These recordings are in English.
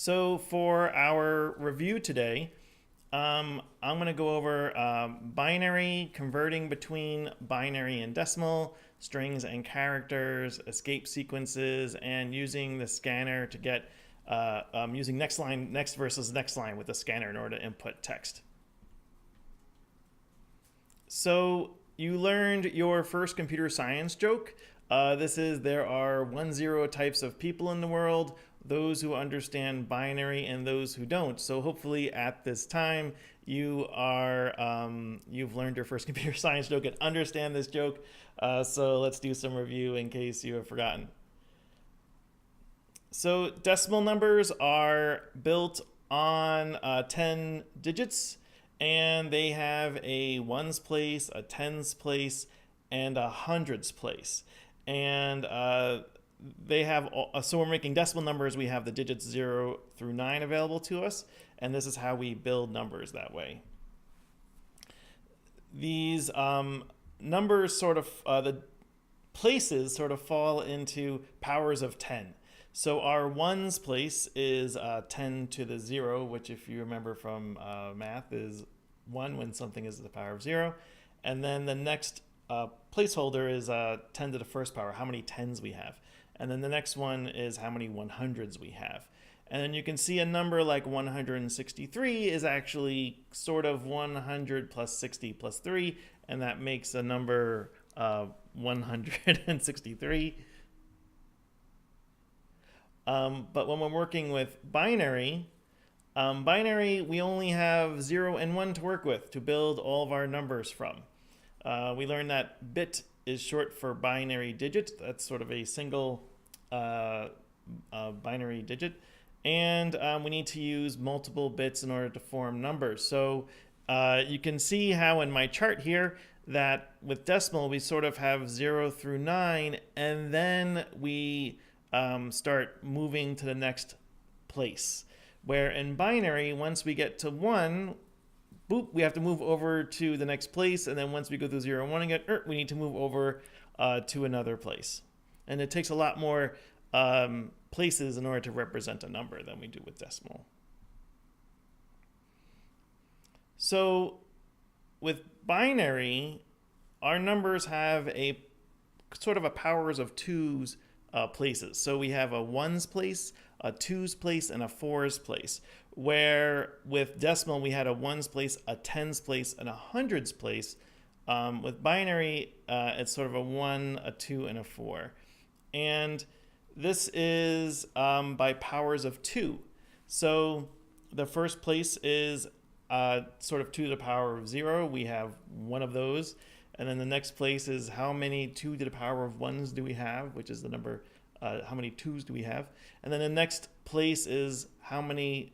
So for our review today, I'm going to go over binary, converting between binary and decimal, strings and characters, escape sequences, and using the scanner to get using next versus next line with the scanner in order to input text. So you learned your first computer science joke. This is there are 1-0 types of people in the world, those who understand binary and those who don't. So hopefully at this time you've learned your first computer science joke and understand this joke. So let's do some review in case you have forgotten. So decimal numbers are built on 10 digits, and they have a ones place, a tens place, and a hundreds place. And they have, so we're making decimal numbers, we have the digits 0 through 9 available to us, and this is how we build numbers that way. These numbers the places sort of fall into powers of 10. So our ones place is 10 to the 0, which if you remember from math is 1 when something is the power of 0. And then the next placeholder is 10 to the first power, how many tens we have. And then the next one is how many 100s we have. And then you can see a number like 163 is actually sort of 100 plus 60 plus 3, and that makes a number 163. But when we're working with binary, we only have 0 and 1 to work with to build all of our numbers from. We learned that bit is short for binary digit. That's sort of a single binary digit. And we need to use multiple bits in order to form numbers. So you can see how in my chart here that with decimal we sort of have 0 through 9, and then we start moving to the next place. Where in binary, once we get to 1, boop, we have to move over to the next place, and then once we go through 0 and 1 again, we need to move over to another place. And it takes a lot more places in order to represent a number than we do with decimal. So with binary, our numbers have a sort of a powers of 2s places. So we have a ones place, a twos place, and a fours place. Where with decimal we had a ones place, a tens place, and a hundreds place. With binary, it's sort of a 1, a 2, and a 4. And this is by powers of 2. So the first place is sort of 2 to the power of 0. We have one of those. And then the next place is how many 2 to the power of 1s do we have, which is the number, how many 2s do we have. And then the next place is how many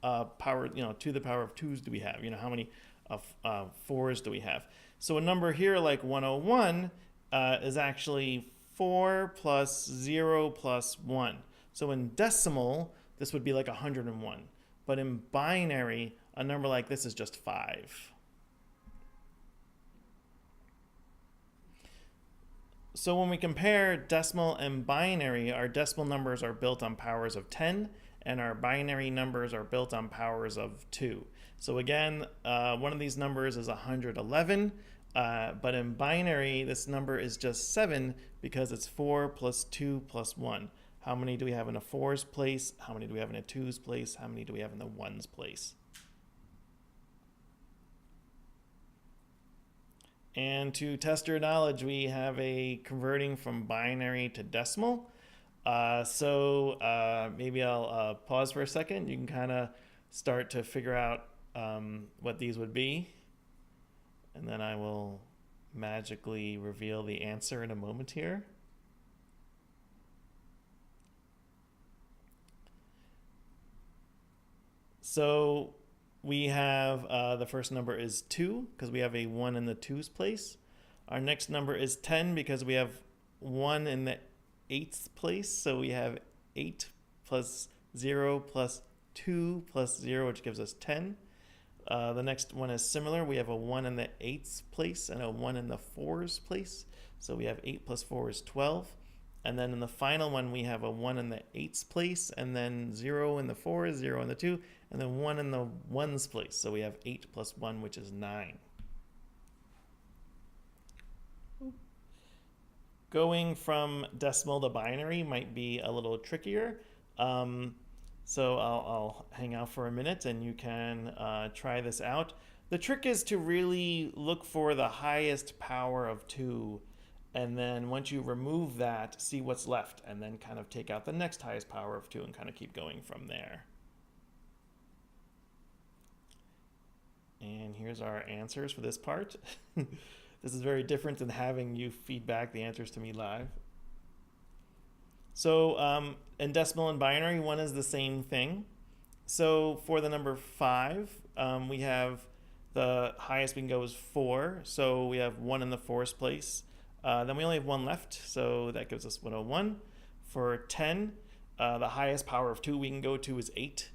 2 to the power of 2s do we have, how many 4s do we have. So a number here like 101 is actually 4 plus 0 plus 1. So in decimal, this would be like 101. But in binary, a number like this is just 5. So when we compare decimal and binary, our decimal numbers are built on powers of 10, and our binary numbers are built on powers of 2. So again, one of these numbers is 111, but in binary, this number is just 7 because it's 4 plus 2 plus 1. How many do we have in a 4's place? How many do we have in a 2's place? How many do we have in the 1's place? And to test your knowledge, we have a converting from binary to decimal. Maybe I'll pause for a second. You can kind of start to figure out what these would be. And then I will magically reveal the answer in a moment here. So we have the first number is 2 because we have a 1 in the 2's place. Our next number is 10 because we have 1 in the 8th place. So we have 8 plus 0 plus 2 plus 0, which gives us 10. The next one is similar. We have a 1 in the 8th place and a 1 in the 4's place. So we have 8 plus 4 is 12. And then in the final one, we have a 1 in the 8's place, and then 0 in the 4, 0 in the 2, and then 1 in the 1's place. So we have 8 plus 1, which is 9. Going from decimal to binary might be a little trickier. So I'll hang out for a minute and you can try this out. The trick is to really look for the highest power of 2, and then once you remove that, see what's left, and then kind of take out the next highest power of 2 and kind of keep going from there. And here's our answers for this part. This is very different than having you feedback the answers to me live. So in decimal and binary, 1 is the same thing. So for the number 5, we have the highest we can go is 4. So we have 1 in the 4's place. Then we only have 1 left, so that gives us 101. For 10, the highest power of 2 we can go to is 8.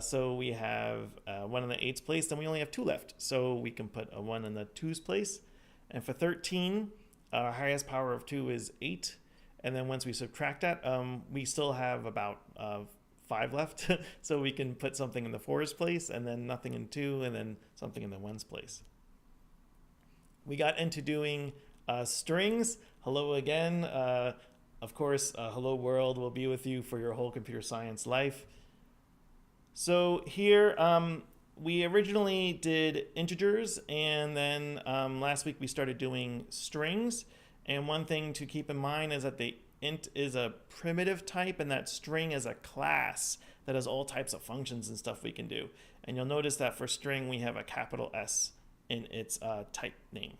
So we have 1 in the 8's place, then we only have 2 left. So we can put a 1 in the 2's place. And for 13, our highest power of 2 is 8. And then once we subtract that, we still have about 5 left. So we can put something in the 4's place, and then nothing in 2, and then something in the 1's place. We got into doing strings. Hello again. Of course, hello world will be with you for your whole computer science life. So here, we originally did integers, and then last week we started doing strings. And one thing to keep in mind is that the int is a primitive type, and that string is a class that has all types of functions and stuff we can do. And you'll notice that for string, we have a capital S in its type name.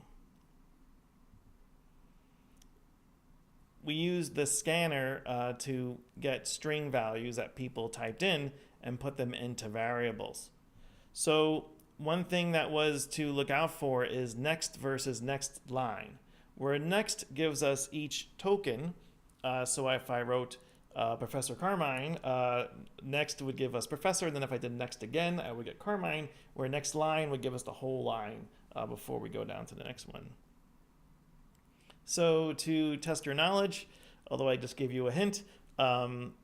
We use the scanner to get string values that people typed in and put them into variables. So one thing that was to look out for is next versus next line, where next gives us each token. So if I wrote Professor Carmine, next would give us professor, and then if I did next again, I would get Carmine, where next line would give us the whole line before we go down to the next one. So to test your knowledge, although I just gave you a hint,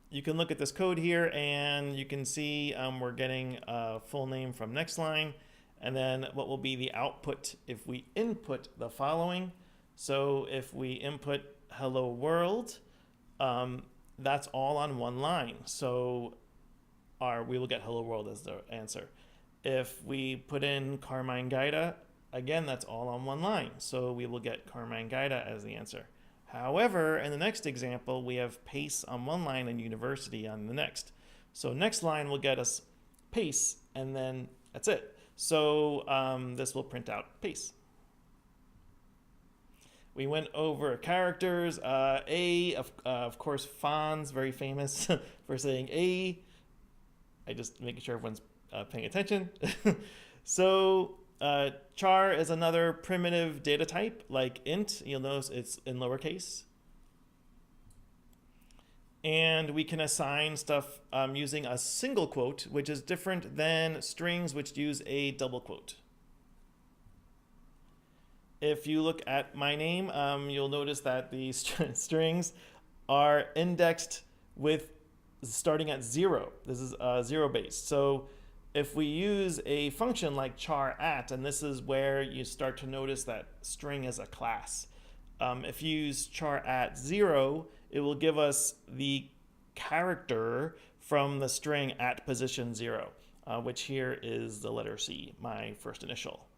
you can look at this code here and you can see we're getting a full name from next line, and then what will be the output if we input the following. So if we input hello world, that's all on one line. So we will get hello world as the answer. If we put in Carmine Gaida, again, that's all on one line. So we will get Carmine Gaida as the answer. However, in the next example, we have PACE on one line and university on the next. So next line will get us PACE, and then that's it. So this will print out PACE. We went over characters. A, of course, Fonz, very famous for saying A. I just making sure everyone's paying attention. So char is another primitive data type like int. You'll notice it's in lowercase. And we can assign stuff using a single quote, which is different than strings, which use a double quote. If you look at my name, you'll notice that the strings are indexed with starting at 0. This is 0 based. So if we use a function like char at, and this is where you start to notice that string is a class. If you use char at 0, it will give us the character from the string at position 0, which here is the letter C, my first initial.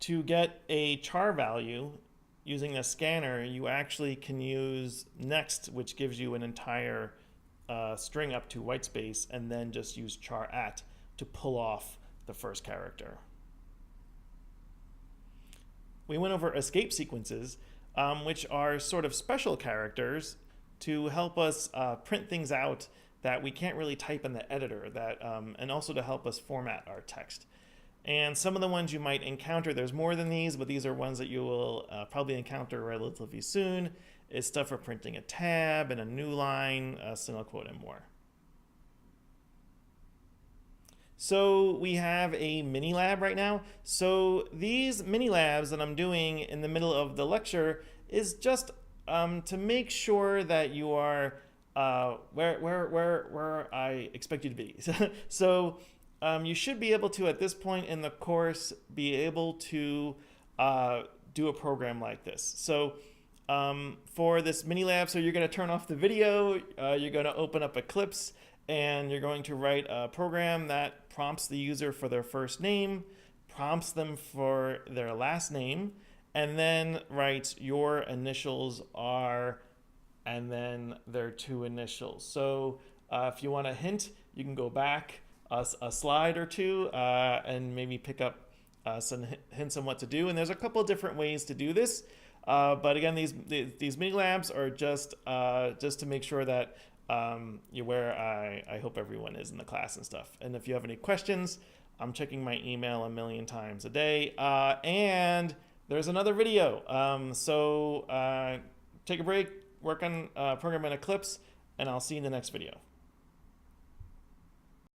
To get a char value using a scanner, you actually can use next, which gives you an entire string up to white space, and then just use char at to pull off the first character. We went over escape sequences, which are sort of special characters to help us print things out that we can't really type in the editor, and also to help us format our text. And some of the ones you might encounter, there's more than these, but these are ones that you will probably encounter relatively soon, is stuff for printing a tab and a new line, a single quote, and more. So we have a mini lab right now. So these mini labs that I'm doing in the middle of the lecture is just to make sure that you are where I expect you to be. So you should be able to, at this point in the course, be able to do a program like this. So for this mini lab, so you're going to turn off the video, you're going to open up Eclipse, and you're going to write a program that prompts the user for their first name, prompts them for their last name, and then writes your initials are, and then their two initials. So if you want a hint, you can go back a slide or two and maybe pick up some hints on what to do. And there's a couple of different ways to do this. But again, these mini labs are just to make sure that you're where I hope everyone is in the class and stuff. And if you have any questions, I'm checking my email a million times a day. And there's another video. So take a break, work on programming Eclipse, and I'll see you in the next video.